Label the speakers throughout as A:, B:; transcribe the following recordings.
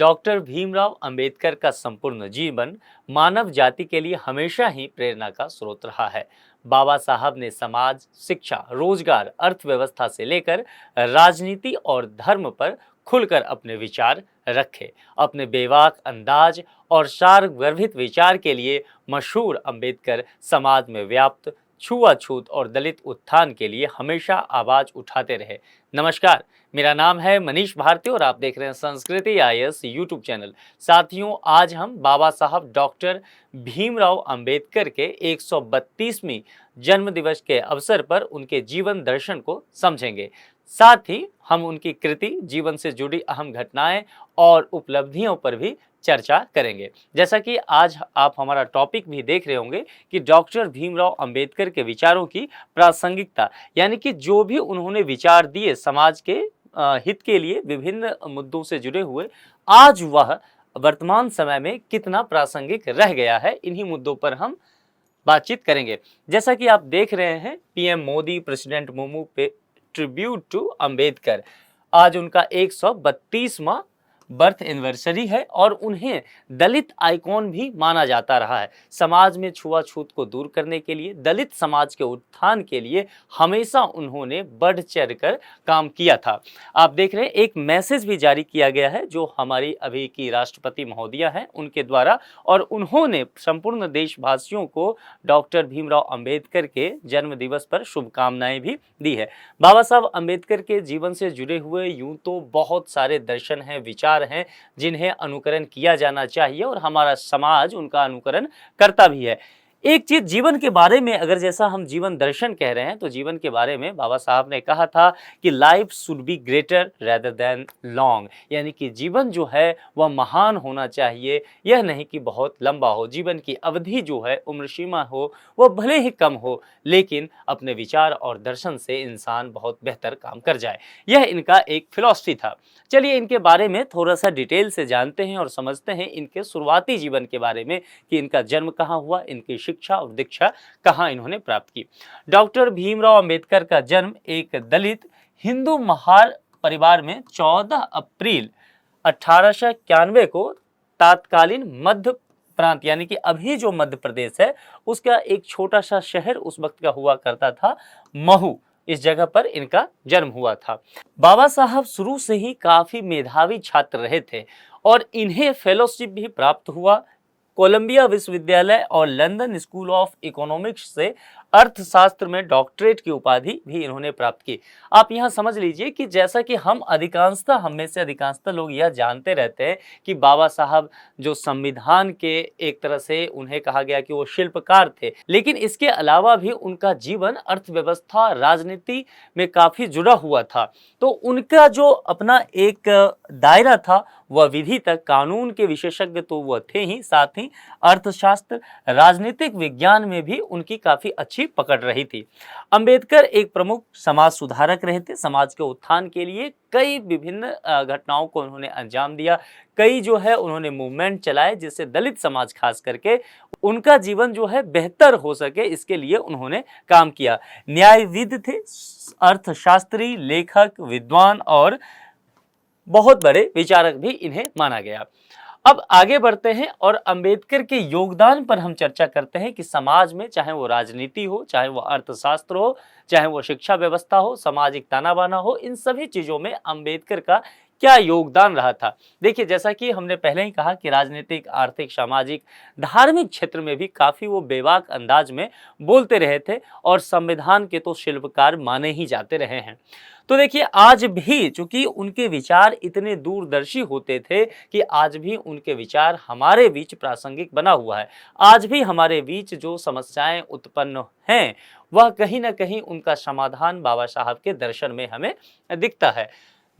A: Doctor Bhimrao Ambedkar का संपूर्ण जीवन मानव जाति के लिए हमेशा ही प्रेरणा का स्रोत रहा है। बाबा साहब ने समाज, शिक्षा, रोजगार, अर्थव्यवस्था से लेकर राजनीति और धर्म पर खुलकर अपने विचार रखे। अपने बेबाक अंदाज और सारगर्भित विचार के लिए मशहूर अंबेडकर समाज में व्याप्त छुआछूत और दलित उत्थान के लिए हमेशा आवाज उठाते रहे। नमस्कार, मेरा नाम है मनीष भारती और आप देख रहे हैं संस्कृति आईएएस यूट्यूब चैनल। साथियों, आज हम बाबा साहब डॉक्टर भीमराव अंबेडकर के 132वीं जन्म दिवस के अवसर पर उनके जीवन दर्शन को समझेंगे। साथ ही हम उनकी कृति, जीवन से जुड़ी अहम घटनाएं और उपलब्धियों पर भी चर्चा करेंगे। जैसा कि आज आप हमारा टॉपिक भी देख रहे होंगे कि डॉक्टर भीमराव अंबेडकर के विचारों की प्रासंगिकता, यानी कि जो भी उन्होंने विचार दिए समाज के हित के लिए विभिन्न मुद्दों से जुड़े हुए, आज वह वर्तमान समय में कितना प्रासंगिक रह गया है, इन्हीं मुद्दों पर हम बातचीत करेंगे। जैसा कि आप देख रहे हैं, पीएम मोदी, प्रेसिडेंट मुर्मू पे ट्रिब्यूट टू अंबेडकर, आज उनका 132वां बर्थ एनिवर्सरी है और उन्हें दलित आइकॉन भी माना जाता रहा है। समाज में छुआछूत को दूर करने के लिए, दलित समाज के उत्थान के लिए हमेशा उन्होंने बढ़ चढ़ कर काम किया था। आप देख रहे हैं, एक मैसेज भी जारी किया गया है जो हमारी अभी की राष्ट्रपति महोदया हैं उनके द्वारा, और उन्होंने संपूर्ण देशवासियों को डॉक्टर भीमराव अंबेडकर के जन्म दिवस पर शुभकामनाएं भी दी है। बाबा साहब अंबेडकर के जीवन से जुड़े हुए यूं तो बहुत सारे दर्शन हैं, विचार हैं जिन्हें अनुकरण किया जाना चाहिए और हमारा समाज उनका अनुकरण करता भी है। एक चीज जीवन के बारे में, अगर जैसा हम जीवन दर्शन कह रहे हैं, तो जीवन के बारे में बाबा साहब ने कहा था कि life should be greater rather than long, यानी कि जीवन जो है वह महान होना चाहिए, यह नहीं कि बहुत लंबा हो। जीवन की अवधि जो है, उम्र सीमा हो, वह भले ही कम हो, लेकिन अपने विचार और दर्शन से इंसान बहुत बेहतर काम कर जाए। यह इनका एक फिलॉसफी था। चलिए इनके बारे में थोड़ा सा डिटेल से जानते हैं और समझते हैं इनके शुरुआती जीवन के बारे में कि इनका जन्म कहाँ हुआ, इनकी शिक्षा और दीक्षा कहाँ इन्होंने प्राप्त की। डॉक्टर भीमराव अंबेडकर का जन्म एक दलित हिंदू महार परिवार में 14 अप्रैल 1891 को तत्कालीन मध्य प्रांत, यानी कि अभी जो मध्य प्रदेश है उसका एक छोटा सा शहर उस वक्त का हुआ करता था, महू, इस जगह पर इनका जन्म हुआ था। बाबा साहब शुरू से ही काफी मेधावी छात्र रहे थे और इन्हें फेलोशिप भी प्राप्त हुआ। कोलंबिया विश्वविद्यालय और लंदन स्कूल ऑफ इकोनॉमिक्स से अर्थशास्त्र में डॉक्टरेट की उपाधि भी इन्होंने प्राप्त की। आप यहाँ समझ लीजिए कि जैसा कि हम में से अधिकांशतः लोग यह जानते रहते हैं कि बाबा साहब जो संविधान के एक तरह से उन्हें कहा गया कि वो शिल्पकार थे, लेकिन इसके अलावा भी उनका जीवन अर्थव्यवस्था, राजनीति में काफी जुड़ा हुआ था। तो उनका जो अपना एक दायरा था वह विधि तक, कानून के विशेषज्ञ तो वह थे ही, साथ ही अर्थशास्त्र, राजनीतिक विज्ञान में भी उनकी काफी अच्छी पकड़ रही थी। अंबेडकर एक प्रमुख समाज सुधारक रहे थे। समाज के उत्थान के लिए कई विभिन्न घटनाओं को उन्होंने अंजाम दिया। कई जो है उन्होंने मूवमेंट चलाए जिससे दलित समाज खास करके उनका जीवन जो है बेहतर हो सके, इसके लिए उन्होंने काम किया। न्यायविद थे, अर्थशास्त्री, लेखक, विद्वान और बहुत बड़े विचारक भी इन्हें माना गया। अब आगे बढ़ते हैं और अंबेडकर के योगदान पर हम चर्चा करते हैं कि समाज में, चाहे वो राजनीति हो, चाहे वो अर्थशास्त्र हो, चाहे वो शिक्षा व्यवस्था हो, सामाजिक ताना बाना हो, इन सभी चीजों में अंबेडकर का क्या योगदान रहा था। देखिए, जैसा कि हमने पहले ही कहा कि राजनीतिक, आर्थिक, सामाजिक, धार्मिक क्षेत्र में भी काफी वो बेबाक अंदाज में बोलते रहे थे और संविधान के तो शिल्पकार माने ही जाते रहे हैं। तो देखिए, आज भी चूंकि उनके विचार इतने दूरदर्शी होते थे कि आज भी उनके विचार हमारे बीच प्रासंगिक बना हुआ है। आज भी हमारे बीच जो समस्याएं उत्पन्न हैं वह कहीं ना कहीं उनका समाधान बाबा साहब के दर्शन में हमें दिखता है।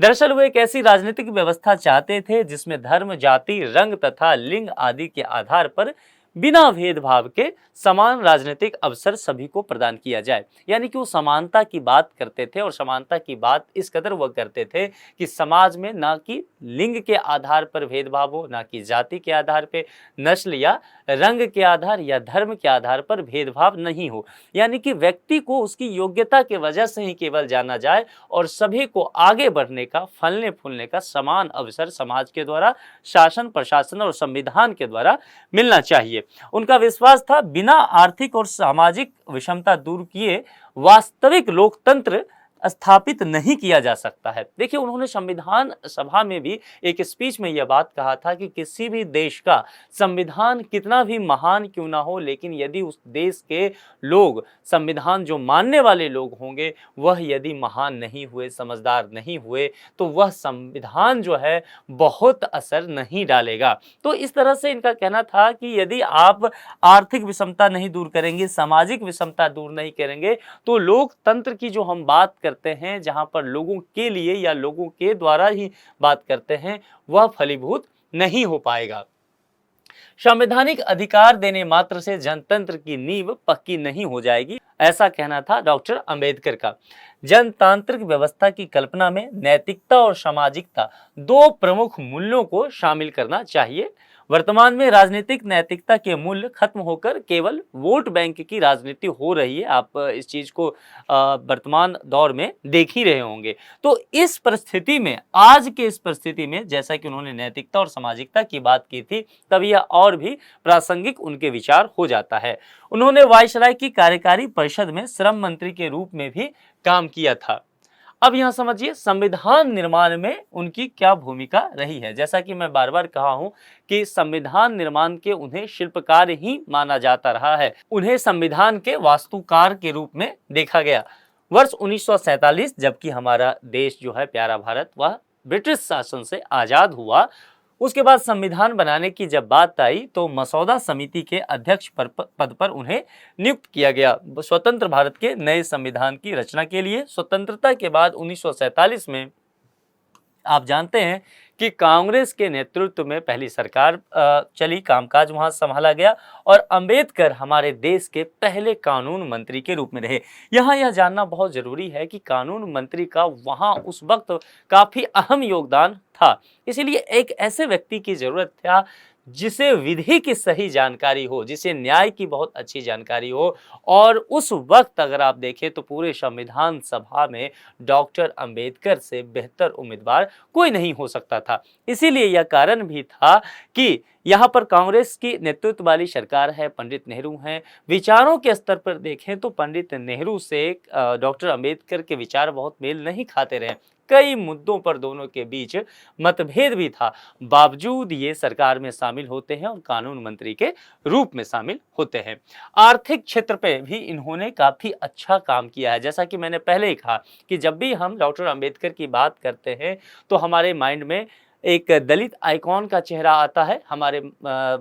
A: दरअसल वो एक ऐसी राजनीतिक व्यवस्था चाहते थे जिसमें धर्म, जाति, रंग तथा लिंग आदि के आधार पर बिना भेदभाव के समान राजनीतिक अवसर सभी को प्रदान किया जाए। यानी कि वो समानता की बात करते थे और समानता की बात इस कदर वह करते थे कि समाज में ना कि लिंग के आधार पर भेदभाव हो, ना कि जाति के आधार पे, नस्ल या रंग के आधार या धर्म के आधार पर भेदभाव नहीं हो, यानी कि व्यक्ति को उसकी योग्यता के वजह से ही केवल जाना जाए और सभी को आगे बढ़ने का, फलने फूलने का समान अवसर समाज के द्वारा, शासन, प्रशासन और संविधान के द्वारा मिलना चाहिए। उनका विश्वास था बिना आर्थिक और सामाजिक विषमता दूर किए वास्तविक लोकतंत्र स्थापित नहीं किया जा सकता है। देखिए, उन्होंने संविधान सभा में भी एक स्पीच में यह बात कहा था कि किसी भी देश का संविधान कितना भी महान क्यों ना हो, लेकिन यदि उस देश के लोग, संविधान जो मानने वाले लोग होंगे, वह यदि महान नहीं हुए, समझदार नहीं हुए, तो वह संविधान जो है बहुत असर नहीं डालेगा। तो इस तरह से इनका कहना था कि यदि आप आर्थिक विषमता नहीं दूर करेंगे, सामाजिक विषमता दूर नहीं करेंगे, तो लोकतंत्र की जो हम बात करते हैं, जहां पर लोगों के लिए या लोगों के द्वारा ही बात करते हैं, वह फलीभूत नहीं हो पाएगा। संवैधानिक अधिकार देने मात्र से जनतंत्र की नींव पक्की नहीं हो जाएगी, ऐसा कहना था डॉक्टर अंबेडकर का। जनतांत्रिक व्यवस्था की कल्पना में नैतिकता और सामाजिकता दो प्रमुख मूल्यों को शामिल करना चाहिए। वर्तमान में राजनीतिक नैतिकता के मूल्य खत्म होकर केवल वोट बैंक की राजनीति हो रही है। आप इस चीज को वर्तमान दौर में देख ही रहे होंगे। तो इस परिस्थिति में, आज के इस परिस्थिति में, जैसा कि उन्होंने नैतिकता और सामाजिकता की बात की थी, तब यह और भी प्रासंगिक उनके विचार हो जाता है। उन्होंने वायसराय की कार्यकारी परिषद में श्रम मंत्री के रूप में भी काम किया था। अब यहां समझिए संविधान निर्माण में उनकी क्या भूमिका रही है। जैसा कि मैं बार बार कहा हूं कि संविधान निर्माण के उन्हें शिल्पकार ही माना जाता रहा है। उन्हें संविधान के वास्तुकार के रूप में देखा गया। वर्ष 1947 जबकि हमारा देश जो है प्यारा भारत, वह ब्रिटिश शासन से आजाद हुआ, उसके बाद संविधान बनाने की जब बात आई तो मसौदा समिति के अध्यक्ष पद पर उन्हें नियुक्त किया गया। स्वतंत्र भारत के नए संविधान की रचना के लिए स्वतंत्रता के बाद 1947 में आप जानते हैं कि कांग्रेस के नेतृत्व में पहली सरकार चली, कामकाज वहां संभाला गया और अंबेडकर हमारे देश के पहले कानून मंत्री के रूप में रहे। यहाँ यह जानना बहुत जरूरी है कि कानून मंत्री का वहां उस वक्त काफी अहम योगदान था। इसीलिए एक ऐसे व्यक्ति की जरूरत था जिसे विधि की सही जानकारी हो, जिसे न्याय की बहुत अच्छी जानकारी हो। और उस वक्त अगर आप देखें तो पूरे संविधान सभा में डॉक्टर अंबेडकर से बेहतर उम्मीदवार कोई नहीं हो सकता था। इसीलिए यह कारण भी था कि यहाँ पर कांग्रेस की नेतृत्व वाली सरकार है, पंडित नेहरू हैं। विचारों के स्तर पर देखें तो पंडित नेहरू से डॉक्टर अंबेडकर के विचार बहुत मेल नहीं खाते रहे। कई मुद्दों पर दोनों के बीच मतभेद भी था, बावजूद ये सरकार में शामिल होते हैं और कानून मंत्री के रूप में शामिल होते हैं। आर्थिक क्षेत्र पे भी इन्होंने काफी अच्छा काम किया है। जैसा कि मैंने पहले ही कहा कि जब भी हम डॉक्टर अंबेडकर की बात करते हैं तो हमारे माइंड में एक दलित आइकॉन का चेहरा आता है, हमारे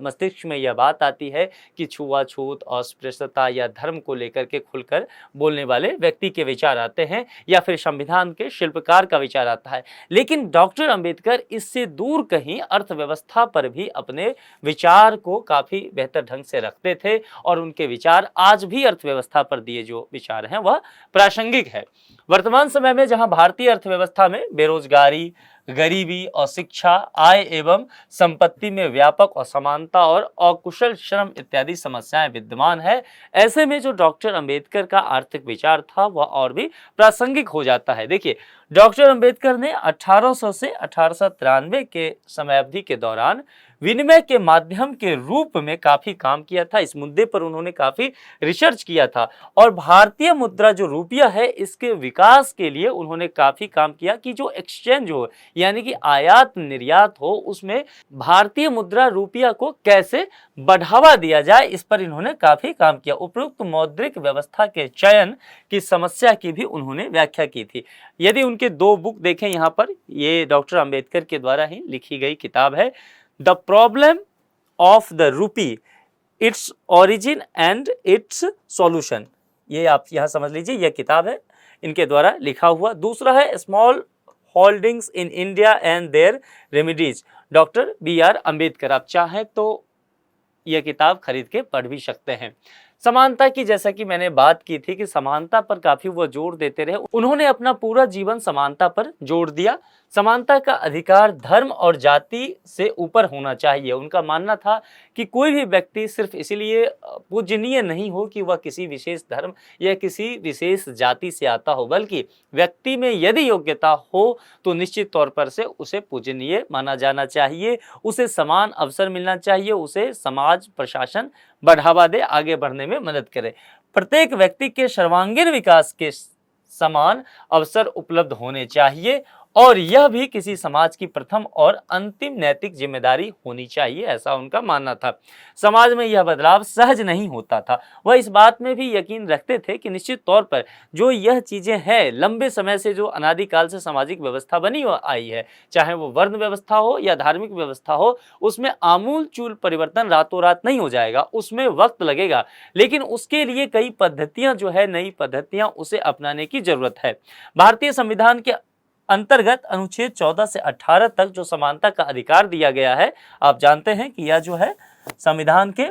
A: मस्तिष्क में यह बात आती है कि छुआछूत, अस्पृश्यता या धर्म को लेकर के खुलकर बोलने वाले व्यक्ति के विचार आते हैं, या फिर संविधान के शिल्पकार का विचार आता है। लेकिन डॉक्टर अंबेडकर इससे दूर कहीं अर्थव्यवस्था पर भी अपने विचार को काफ़ी बेहतर ढंग से रखते थे और उनके विचार आज भी अर्थव्यवस्था पर दिए जो विचार हैं वह प्रासंगिक है। वर्तमान समय में जहां भारतीय अर्थव्यवस्था में बेरोजगारी, गरीबी और शिक्षा, आय एवं संपत्ति में व्यापक असमानता और अकुशल श्रम इत्यादि समस्याएं विद्यमान है, ऐसे में जो डॉक्टर अंबेडकर का आर्थिक विचार था वह और भी प्रासंगिक हो जाता है। देखिए, डॉक्टर अंबेडकर ने 1800 से 1893 के समय अवधि के दौरान विनिमय के माध्यम के रूप में काफी काम किया था। इस मुद्दे पर उन्होंने काफी रिसर्च किया था और भारतीय मुद्रा जो रुपया है इसके विकास के लिए उन्होंने काफी काम किया कि जो एक्सचेंज हो, यानी कि आयात निर्यात हो, उसमें भारतीय मुद्रा रुपया को कैसे बढ़ावा दिया जाए, इस पर इन्होंने काफी काम किया। उपयुक्त मौद्रिक व्यवस्था के चयन की समस्या की भी उन्होंने व्याख्या की थी। यदि उनके दो बुक देखें यहाँ पर, ये डॉक्टर अंबेडकर के द्वारा ही लिखी गई किताब है, the problem of the rupee, its origin and it's solution. ये आप यहाँ समझ लीजिए, यह किताब है इनके द्वारा लिखा हुआ। दूसरा है small holdings in India and their remedies, doctor BR Ambedkar. आप चाहें तो यह किताब खरीद के पढ़ भी सकते हैं। समानता की, जैसा कि मैंने बात की थी कि समानता पर काफी वो जोर देते रहे, उन्होंने अपना पूरा जीवन समानता पर जोड़ दिया। समानता का अधिकार धर्म और जाति से ऊपर होना चाहिए। उनका मानना था कि कि कोई भी व्यक्ति सिर्फ इसलिए पूजनीय नहीं हो कि वह किसी विशेष धर्म या किसी विशेष जाति से आता हो, बल्कि व्यक्ति में यदि योग्यता हो तो निश्चित तौर पर से उसे पूजनीय माना जाना चाहिए, उसे समान अवसर मिलना चाहिए, उसे समाज प्रशासन बढ़ावा दे, आगे बढ़ने में मदद करे। प्रत्येक व्यक्ति के सर्वांगीण विकास के समान अवसर उपलब्ध होने चाहिए और यह भी किसी समाज की प्रथम और अंतिम नैतिक जिम्मेदारी होनी चाहिए, ऐसा उनका मानना था। समाज में यह बदलाव सहज नहीं होता था। वह इस बात में भी यकीन रखते थे कि निश्चित तौर पर जो यह चीजें हैं, लंबे समय से जो अनादिकाल से सामाजिक व्यवस्था बनी आई है, चाहे वो वर्ण व्यवस्था हो या धार्मिक व्यवस्था हो, उसमें आमूल चूल परिवर्तन रातों रात नहीं हो जाएगा, उसमें वक्त लगेगा, लेकिन उसके लिए कई पद्धतियां जो है, नई पद्धतियां उसे अपनाने की जरूरत है। भारतीय संविधान के अंतर्गत अनुच्छेद 14 से 18 तक जो समानता का अधिकार दिया गया है, आप जानते हैं कि यह जो है संविधान के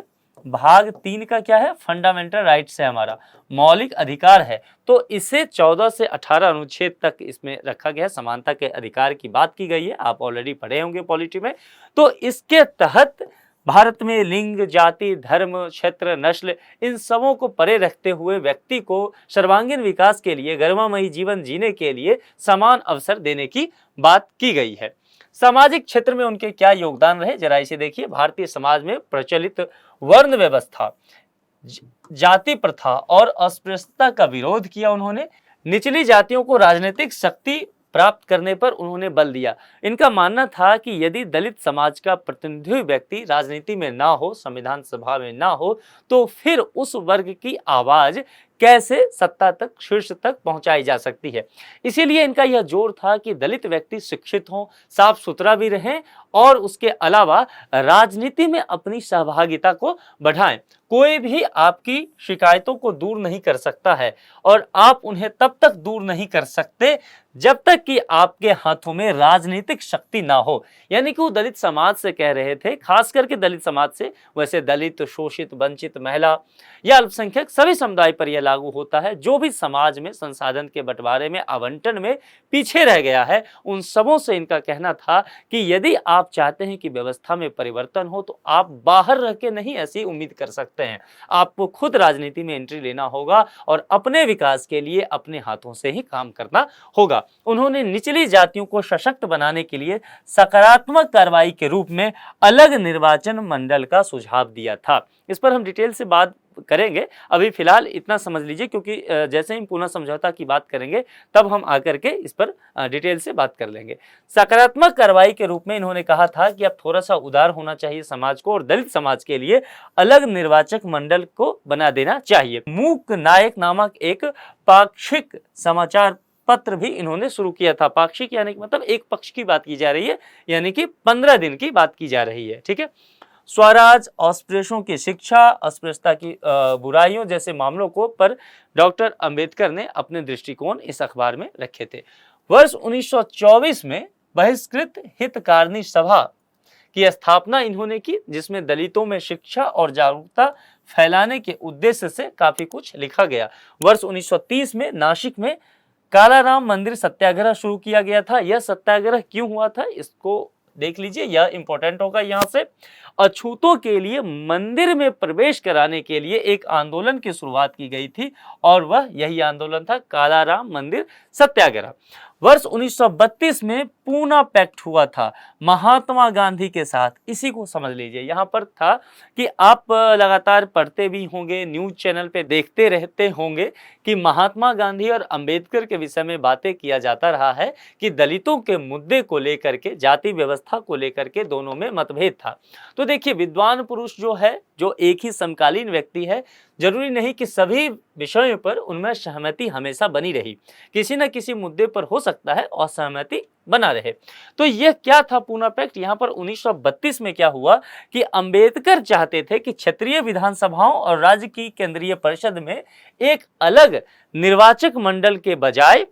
A: भाग 3 का क्या है, फंडामेंटल राइट्स है, हमारा मौलिक अधिकार है। तो इसे 14 से 18 अनुच्छेद तक इसमें रखा गया है, समानता के अधिकार की बात की गई है, आप ऑलरेडी पढ़े होंगे पॉलिटी में। तो इसके तहत भारत में लिंग, जाति, धर्म, क्षेत्र, नस्ल, इन सबों को परे रखते हुए व्यक्ति को सर्वांगीण विकास के लिए, गरिमामयी जीवन जीने के लिए समान अवसर देने की बात की गई है। सामाजिक क्षेत्र में उनके क्या योगदान रहे, जरा इसे देखिए। भारतीय समाज में प्रचलित वर्ण व्यवस्था, जाति प्रथा और अस्पृश्यता का विरोध किया उन्होंने। निचली जातियों को राजनीतिक शक्ति प्राप्त करने पर उन्होंने बल दिया। इनका मानना था कि यदि दलित समाज का प्रतिनिधि व्यक्ति राजनीति में ना हो, संविधान सभा में ना हो, तो फिर उस वर्ग की आवाज कैसे सत्ता तक, शीर्ष तक पहुंचाई जा सकती है। इसीलिए इनका यह जोर था कि दलित व्यक्ति शिक्षित हों, साफ सुथरा भी रहें और उसके अलावा राजनीति में अपनी सहभागिता को बढ़ाएं। कोई भी आपकी शिकायतों को दूर नहीं कर सकता है और आप उन्हें तब तक दूर नहीं कर सकते जब तक कि आपके हाथों में राजनीतिक शक्ति ना हो। यानी कि वो दलित समाज से कह रहे थे, खास करके दलित समाज से, वैसे दलित, शोषित, वंचित, महिला या अल्पसंख्यक सभी समुदाय पर यह लागू होता है। जो भी समाज में संसाधन के बंटवारे में, आवंटन में पीछे रह गया है, उन सबों से इनका कहना था कि यदि आप चाहते हैं कि व्यवस्था में परिवर्तन हो तो आप बाहर रह के नहीं ऐसी उम्मीद कर सकते हैं, आपको खुद राजनीति में एंट्री लेना होगा और अपने विकास के लिए अपने हाथों से ही काम करना होगा। उन्होंने निचली जातियों को सशक्त बनाने के लिए सकारात्मक कार्रवाई के रूप में अलग निर्वाचन मंडल का सुझाव दिया था। इस पर हम डिटेल से बात करेंगे, अभी फिलहाल इतना समझ लीजिए, क्योंकि जैसे ही पुनः समझौता की बात करेंगे तब हम आकर के इस पर डिटेल से बात कर लेंगे। सकारात्मक कार्रवाई के रूप में इन्होंने कहा था कि अब थोड़ा सा उदार होना चाहिए समाज को और दलित समाज के लिए अलग निर्वाचक मंडल को बना देना चाहिए। मूक नायक नामक एक पाक्षिक समाचार पत्र भी इन्होंने शुरू किया था। पाक्षिक यानी कि मतलब एक पक्ष की बात की जा रही है, यानी कि 15 दिन की बात की जा रही है, ठीक है। स्वराज, अस्पृश्यों की शिक्षा, अस्पृश्यता की बुराइयों जैसे मामलों को पर डॉक्टर अंबेडकर ने अपने दृष्टिकोण इस अखबार में रखे थे। वर्ष 1924 में बहिष्कृत हितकारिणी सभा की स्थापना इन्होंने की, जिसमें दलितों में शिक्षा और जागरूकता फैलाने के उद्देश्य से काफी कुछ लिखा गया। वर्ष 1930 में नासिक में कालाराम मंदिर सत्याग्रह शुरू किया गया था। यह सत्याग्रह क्यों हुआ था इसको देख लीजिए, यह इंपॉर्टेंट होगा। यहाँ से अछूतों के लिए मंदिर में प्रवेश कराने के लिए एक आंदोलन की शुरुआत की गई थी और वह यही आंदोलन था, कालाराम मंदिर सत्याग्रह। वर्ष 1932 में पूना पैक्ट हुआ था महात्मा गांधी के साथ। इसी को समझ लीजिए, यहाँ पर था कि आप लगातार पढ़ते भी होंगे, न्यूज चैनल पे देखते रहते होंगे कि महात्मा गांधी और अंबेडकर के विषय में बातें किया जाता रहा है कि दलितों के मुद्दे को लेकर के, जाति व्यवस्था को लेकर के दोनों में मतभेद था। तो देखिए, विद्वान पुरुष जो है, जो एक ही समकालीन व्यक्ति है, जरूरी नहीं कि सभी विषयों पर उनमें सहमति हमेशा बनी रही, किसी न किसी मुद्दे पर हो सकता है असहमति बना रहे। तो यह क्या था पूना पैक्ट? यहाँ पर 1932 में क्या हुआ कि अंबेडकर चाहते थे कि क्षेत्रीय विधानसभाओं और राज्य की केंद्रीय परिषद में एक अलग निर्वाचक मंडल के बजाय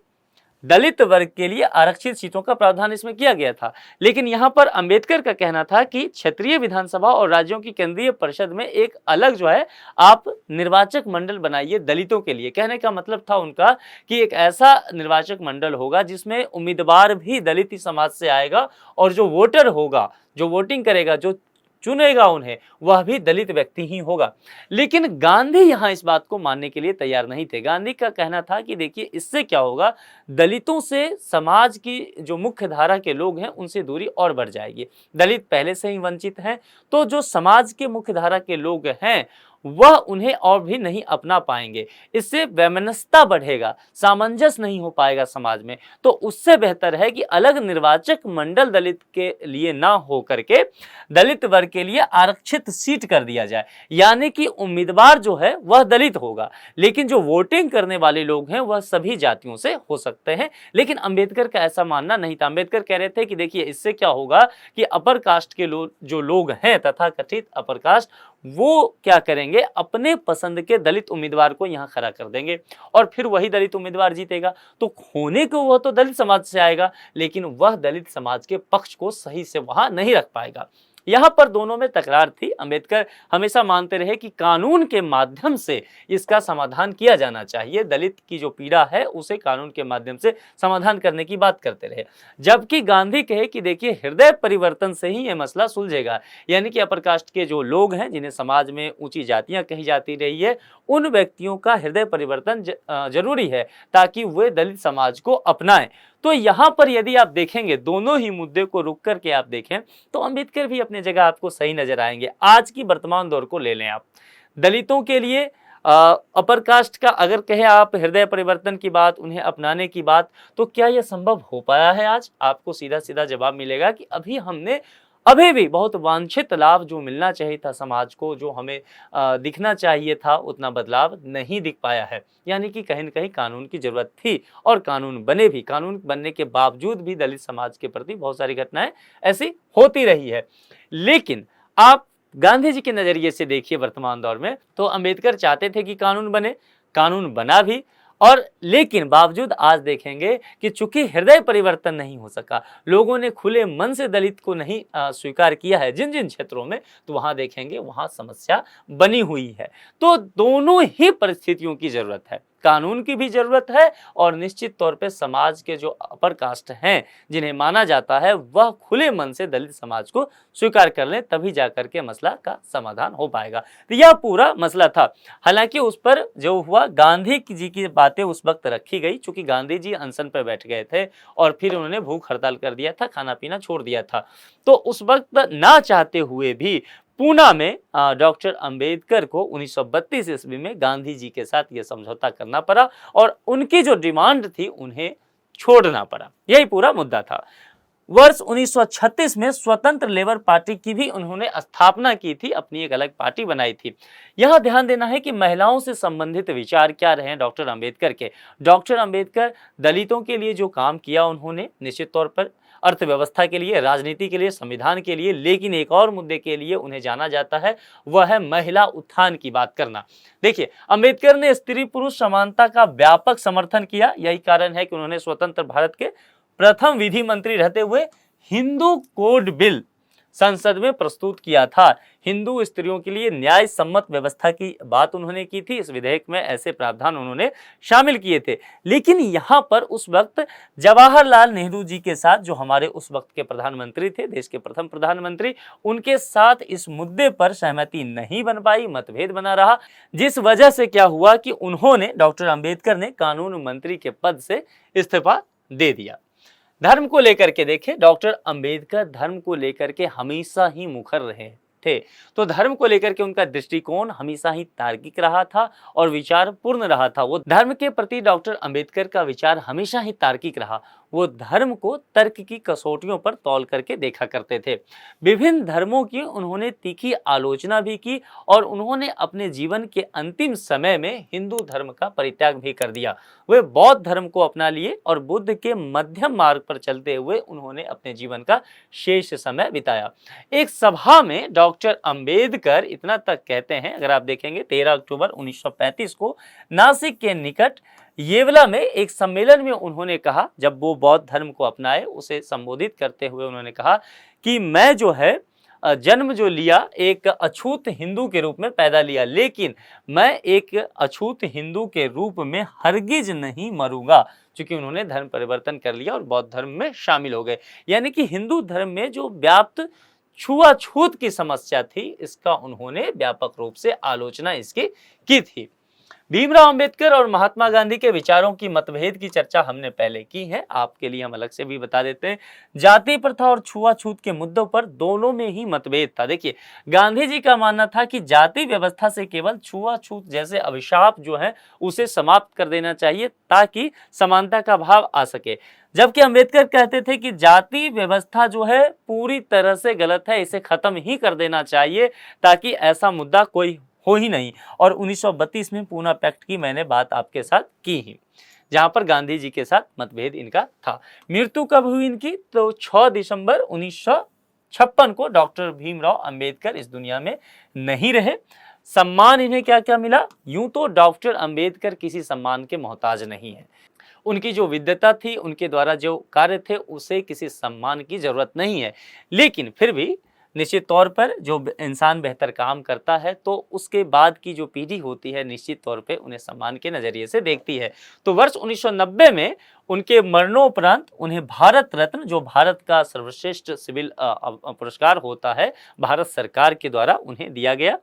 A: दलित वर्ग के लिए आरक्षित सीटों का प्रावधान इसमें किया गया था। लेकिन यहाँ पर अंबेडकर का कहना था कि क्षेत्रीय विधानसभा और राज्यों की केंद्रीय परिषद में एक अलग जो है आप निर्वाचक मंडल बनाइए दलितों के लिए। कहने का मतलब था उनका कि एक ऐसा निर्वाचक मंडल होगा जिसमें उम्मीदवार भी दलित समाज से आएगा और जो वोटर होगा, जो वोटिंग करेगा, जो चुनेगा उन्हें वह भी दलित व्यक्ति ही होगा। लेकिन गांधी यहाँ इस बात को मानने के लिए तैयार नहीं थे। गांधी का कहना था कि देखिए इससे क्या होगा, दलितों से समाज की जो मुख्य धारा के लोग हैं उनसे दूरी और बढ़ जाएगी। दलित पहले से ही वंचित हैं, तो जो समाज के मुख्य धारा के लोग हैं वह उन्हें और भी नहीं अपना पाएंगे। इससे वैमनस्यता बढ़ेगा, सामंजस्य नहीं हो पाएगा समाज में। तो उससे बेहतर है कि अलग निर्वाचक मंडल दलित के लिए ना हो करके दलित वर्ग के लिए आरक्षित सीट कर दिया जाए, यानी कि उम्मीदवार जो है वह दलित होगा, लेकिन जो वोटिंग करने वाले लोग हैं वह सभी जातियों से हो सकते हैं। लेकिन अंबेडकर का ऐसा मानना नहीं था। अंबेडकर कह रहे थे कि देखिए इससे क्या होगा कि अपर कास्ट के जो लोग हैं, तथाकथित अपर कास्ट, वो क्या करेंगे, अपने पसंद के दलित उम्मीदवार को यहां खड़ा कर देंगे और फिर वही दलित उम्मीदवार जीतेगा। तो खोने को वह तो दलित समाज से आएगा, लेकिन वह दलित समाज के पक्ष को सही से वहां नहीं रख पाएगा। यहाँ पर दोनों में तकरार थी। अंबेडकर हमेशा मानते रहे कि कानून के माध्यम से इसका समाधान किया जाना चाहिए, दलित की जो पीड़ा है उसे कानून के माध्यम से समाधान करने की बात करते रहे। जबकि गांधी कहे कि देखिए हृदय परिवर्तन से ही यह मसला सुलझेगा, यानी कि अपर कास्ट के जो लोग हैं जिन्हें समाज में ऊंची जातियां कही जाती रही है, उन व्यक्तियों का हृदय परिवर्तन जरूरी है ताकि वे दलित समाज को अपनाएं। तो यहाँ पर यदि आप देखेंगे दोनों ही मुद्दे को रुक करके आप देखें तो अंबेडकर भी अपनी जगह आपको सही नजर आएंगे। आज की वर्तमान दौर को ले लें आप, दलितों के लिए अपर कास्ट का अगर कहें आप हृदय परिवर्तन की बात, उन्हें अपनाने की बात, तो क्या यह संभव हो पाया है आज? आपको सीधा सीधा जवाब मिलेगा कि अभी भी बहुत वांछित लाभ जो मिलना चाहिए था समाज को, जो हमें दिखना चाहिए था, उतना बदलाव नहीं दिख पाया है। यानी कि कहीं न कहीं कानून की जरूरत थी और कानून बने भी। कानून बनने के बावजूद भी दलित समाज के प्रति बहुत सारी घटनाएं ऐसी होती रही है। लेकिन आप गांधी जी के नजरिए से देखिए वर्तमान दौर में, तो अंबेडकर चाहते थे कि कानून बने, कानून बना भी, और लेकिन बावजूद आज देखेंगे कि चूंकि हृदय परिवर्तन नहीं हो सका, लोगों ने खुले मन से दलित को नहीं स्वीकार किया है जिन जिन क्षेत्रों में, तो वहां देखेंगे वहां समस्या बनी हुई है। तो दोनों ही परिस्थितियों की जरूरत है, कानून की भी जरूरत है और निश्चित तौर पे समाज के जो अपर कास्ट हैं जिन्हें माना जाता है वह खुले मन से दलित समाज को स्वीकार कर लें, तभी जाकर के मसला का समाधान हो पाएगा। तो यह पूरा मसला था। हालांकि उस पर जो हुआ, गांधी जी की बातें उस वक्त रखी गई, चूंकि गांधी जी अनशन पर बैठ गए थे और फिर उन्होंने भूख हड़ताल कर दिया था, खाना पीना छोड़ दिया था। तो उस वक्त ना चाहते हुए भी पूना में डॉक्टर अंबेडकर को 1932 ईस्वी में गांधी जी के साथ यह समझौता करना पड़ा और उनकी जो डिमांड थी उन्हें छोड़ना पड़ा। यही पूरा मुद्दा था। वर्ष 1936 में स्वतंत्र लेबर पार्टी की भी उन्होंने स्थापना की थी, अपनी एक अलग पार्टी बनाई थी। यह ध्यान देना है कि महिलाओं से संबंधित विचार क्या रहे डॉक्टर अंबेडकर के। डॉक्टर अंबेडकर दलितों के लिए जो काम किया उन्होंने, निश्चित तौर पर अर्थव्यवस्था के लिए, राजनीति के लिए, संविधान के लिए, लेकिन एक और मुद्दे के लिए उन्हें जाना जाता है, वह है महिला उत्थान की बात करना। देखिए अंबेडकर ने स्त्री पुरुष समानता का व्यापक समर्थन किया। यही कारण है कि उन्होंने स्वतंत्र भारत के प्रथम विधि मंत्री रहते हुए हिंदू कोड बिल संसद में प्रस्तुत किया था। हिंदू स्त्रियों के लिए न्याय सम्मत व्यवस्था की बात उन्होंने की थी। इस विधेयक में ऐसे प्रावधान उन्होंने शामिल किए थे। लेकिन यहाँ पर उस वक्त जवाहरलाल नेहरू जी के साथ, जो हमारे उस वक्त के प्रधानमंत्री थे, देश के प्रथम प्रधानमंत्री, उनके साथ इस मुद्दे पर सहमति नहीं बन पाई, मतभेद बना रहा, जिस वजह से क्या हुआ कि उन्होंने, डॉक्टर अंबेडकर ने कानून मंत्री के पद से इस्तीफा दे दिया। धर्म को लेकर के देखें, डॉक्टर अंबेडकर धर्म को लेकर के हमेशा ही मुखर रहे थे। तो धर्म को लेकर के उनका दृष्टिकोण हमेशा ही तार्किक रहा था और विचार पूर्ण रहा था। वो धर्म के प्रति डॉक्टर अंबेडकर का विचार हमेशा ही तार्किक रहा। वो धर्म को तर्क की कसौटियों पर तौल करके देखा करते थे। विभिन्न धर्मों की उन्होंने तीखी आलोचना भी की और उन्होंने अपने जीवन के अंतिम समय में हिंदू धर्म का परित्याग भी कर दिया। वे बौद्ध धर्म को अपना लिए और बुद्ध के मध्यम मार्ग पर चलते हुए उन्होंने अपने जीवन का शेष समय बिताया। एक सभा में डॉक्टर अंबेडकर इतना तक कहते हैं, अगर आप देखेंगे 13 अक्टूबर 1935 को नासिक के निकट येवला में एक सम्मेलन में उन्होंने कहा, जब वो बौद्ध धर्म को अपनाए, उसे संबोधित करते हुए उन्होंने कहा कि मैं जो है जन्म जो लिया एक अछूत हिंदू के रूप में पैदा लिया, लेकिन मैं एक अछूत हिंदू के रूप में हरगिज नहीं मरूंगा, क्योंकि उन्होंने धर्म परिवर्तन कर लिया और बौद्ध धर्म में शामिल हो गए। यानी कि हिंदू धर्म में जो व्याप्त छुआछूत की समस्या थी, इसका उन्होंने व्यापक रूप से आलोचना इसकी की थी। भीमराव अंबेडकर और महात्मा गांधी के विचारों की मतभेद की चर्चा हमने पहले की है, आपके लिए हम अलग से भी बता देते हैं। जाति प्रथा और छुआछूत के मुद्दों पर दोनों में ही मतभेद था। देखिए, गांधी जी का मानना था कि जाति व्यवस्था से केवल छुआछूत जैसे अभिशाप जो है उसे समाप्त कर देना चाहिए ताकि समानता का भाव आ सके, जबकि अंबेडकर कहते थे कि जाति व्यवस्था जो है पूरी तरह से गलत है, इसे खत्म ही कर देना चाहिए ताकि ऐसा मुद्दा कोई हो ही नहीं। और 1932 में पूना पैक्ट की मैंने बात आपके साथ की ही, जहां पर गांधी जी के साथ मतभेद इनका था। मृत्यु कब हुई इनकी? तो 6 दिसंबर 1956 को डॉक्टर भीमराव अंबेडकर इस दुनिया में नहीं रहे। सम्मान इन्हें क्या क्या मिला? यूं तो डॉक्टर अंबेडकर किसी सम्मान के मोहताज नहीं है, उनकी जो विद्वता थी, उनके द्वारा जो कार्य थे, उसे किसी सम्मान की जरूरत नहीं है, लेकिन फिर भी निश्चित तौर पर जो इंसान बेहतर काम करता है तो उसके बाद की जो पीढ़ी होती है निश्चित तौर पे उन्हें सम्मान के नजरिए से देखती है। तो वर्ष 1990 में उनके मरणोपरांत उन्हें भारत रत्न, जो भारत का सर्वश्रेष्ठ सिविल पुरस्कार होता है, भारत सरकार के द्वारा उन्हें दिया गया।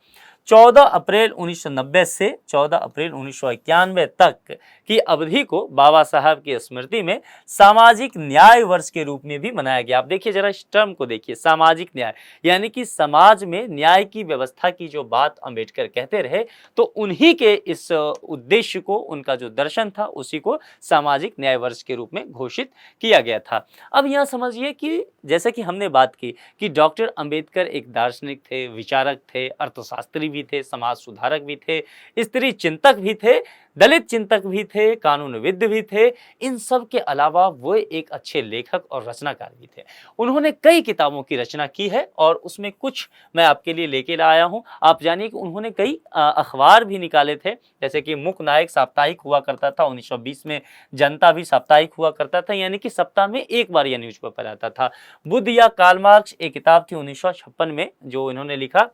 A: 14 अप्रैल 1990 से 14 अप्रैल 1991 तक की अवधि को बाबा साहब की स्मृति में सामाजिक न्याय वर्ष के रूप में भी मनाया गया। आप देखिए जरा इस टर्म को देखिए, सामाजिक न्याय, यानी कि समाज में न्याय की व्यवस्था की जो बात अंबेडकर कहते रहे, तो उन्हीं के इस उद्देश्य को, उनका जो दर्शन था, उसी को सामाजिक न्याय वर्ष के रूप में घोषित किया गया था। अब यहाँ समझिए कि जैसे कि हमने बात की कि डॉक्टर अंबेडकर एक दार्शनिक थे, विचारक थे, अर्थशास्त्री भी थे, समाज सुधारक भी थे, स्त्री चिंतक भी थे, दलित चिंतक भी थे, कानूनविद भी थे। इन सब के अलावा वो एक अच्छे लेखक और रचनाकार भी थे। उन्होंने कई किताबों की रचना की है और उसमें कुछ मैं आपके लिए लेके आया हूं। आप जानिए कि उन्होंने कई अखबार भी निकाले थे, जैसे कि मुख्य नायक साप्ताहिक हुआ करता था 1920 में, जनता भी साप्ताहिक हुआ करता था, यानी कि सप्ताह में एक बार यह न्यूज़पेपर आता था। बुद्ध या कार्ल मार्क्स एक किताब थी 1956 में जो इन्होंने लिखा,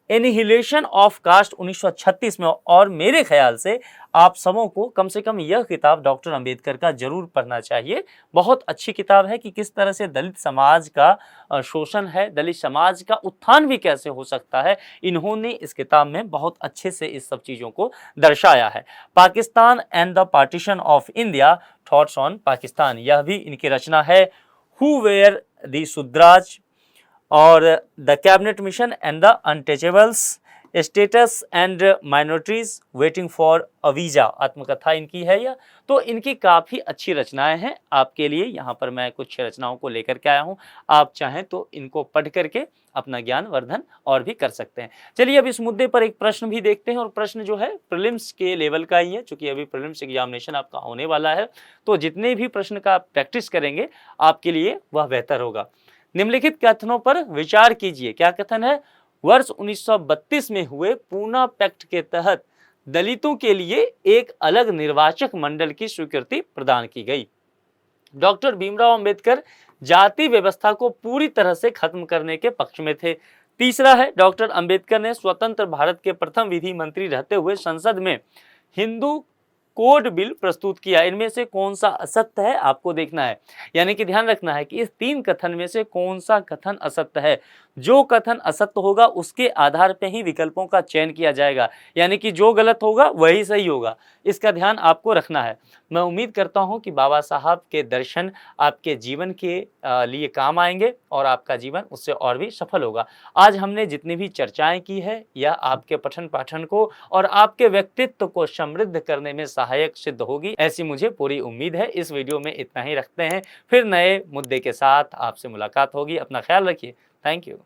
A: एनिहिलेशन ऑफ कास्ट 1936 में। और मेरे ख्याल से आप सबों को कम से कम यह किताब डॉक्टर अंबेडकर का जरूर पढ़ना चाहिए। बहुत अच्छी किताब है कि किस तरह से दलित समाज का शोषण है, दलित समाज का उत्थान भी कैसे हो सकता है, इन्होंने इस किताब में बहुत अच्छे से इस सब चीज़ों को दर्शाया है। Pakistan and the partition of India, thoughts on Pakistan, यह भी इनकी रचना है। हु वेयर द सुद्राज और the cabinet mission and the untouchables, status and minorities waiting for a visa, आत्मकथा इनकी है यह। तो इनकी काफ़ी अच्छी रचनाएं हैं, आपके लिए यहाँ पर मैं कुछ रचनाओं को लेकर के आया हूँ। आप चाहें तो इनको पढ़ करके अपना ज्ञान वर्धन और भी कर सकते हैं। चलिए अब इस मुद्दे पर एक प्रश्न भी देखते हैं, और प्रश्न जो है प्रीलिम्स के लेवल का ही है, चूंकि अभी प्रीलिम्स एग्जामिनेशन आपका होने वाला है, तो जितने भी प्रश्न का आप प्रैक्टिस करेंगे आपके लिए वह बेहतर होगा। निम्नलिखित कथनों पर विचार कीजिए। क्या कथन है? वर्ष 1932 में हुए पूना पैक्ट के तहत दलितों के लिए एक अलग निर्वाचक मंडल की स्वीकृति प्रदान की गई। डॉक्टर भीमराव अंबेडकर जाति व्यवस्था को पूरी तरह से खत्म करने के पक्ष में थे। तीसरा है, डॉक्टर अंबेडकर ने स्वतंत्र भारत के प्रथम विधि मंत्री रहते हुए संसद में हिंदू कोड बिल प्रस्तुत किया। इनमें से कौन सा असत्य है आपको देखना है, यानी कि ध्यान रखना है कि इस 3 कथन में से कौन सा कथन असत्य है। जो कथन असत्य होगा उसके आधार पर ही विकल्पों का चयन किया जाएगा, यानी कि जो गलत होगा वही सही होगा। इसका ध्यान आपको रखना है। मैं उम्मीद करता हूं कि बाबा साहब के दर्शन आपके जीवन के लिए काम आएंगे और आपका जीवन उससे और भी सफल होगा। आज हमने जितनी भी चर्चाएं की है, यह आपके पठन पाठन को और आपके व्यक्तित्व को समृद्ध करने में सहायक सिद्ध होगी, ऐसी मुझे पूरी उम्मीद है। इस वीडियो में इतना ही रखते हैं, फिर नए मुद्दे के साथ आपसे मुलाकात होगी। अपना ख्याल रखिए। Thank you.